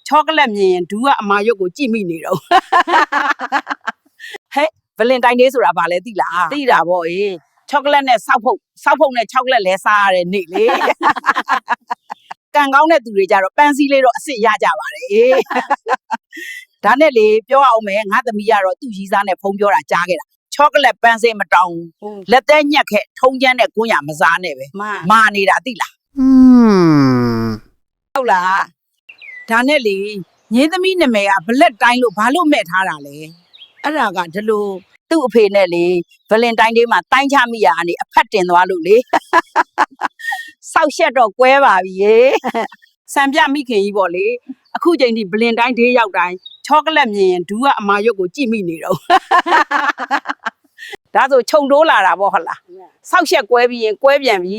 ချောကလက်မြင်ရင်ဒူကအမာရွတ်ကိုကြည့်မိနေတော့ဟဲ့ဗလင်တိုင်းလေးဆိုတာဘာလဲသိလားသိတာဗောအေးချောကလက်နဲ့စောက်ဖုတ်နဲ့ချောကလက်လဲစားရတဲ့နေ့လေကန်ကောင်းတဲ့သူတွေကြတော့ပန်းစည်းလေးတော့အစ်စ်ရကြပါတယ်ဒါနဲ့လေပြောအောင်မယ်ငါသမီးကတော့သူ့ကြီးစားနဲ့ဖုံးပြောတာကြားခဲ့တာချောကလက်ပန်းစည်းမတောင်းလက်သေးညက်ခဲ့ထုံးချမ်းတဲ့ကွန်းရမစားနဲ့ပဲမာနေတာသိလားဟုတ်လားဒါနဲ့လေညီသမီးနာမည်ကဘလက်တိုင်းလို့ဘာလို့မဲ့ထားတာလဲအဲ့ဒါကဒီလိုသူ့အဖေနဲ့လေဗလင်တိုင်းဒေးမှာတိုင်းချမိရကနေအဖက်တင်သွားလို့လေစောက်ရှက်တော့ကွဲပါပြီရေစံပြမိခင်ကြီးပေါ့လေအခုချိန်ထိဗလင်တိုင်းဒေးရောက်တိုင်းချောကလက်မြင်ရင်ဒူကအမာရွတ်ကိုကြည့်မိနေတော့ဒါဆိုခြုံတိုးလာတာပေါ့ဟုတ်လားစောက်ရှက်ကွဲပြီးရင်ကွဲပြန်ပြီ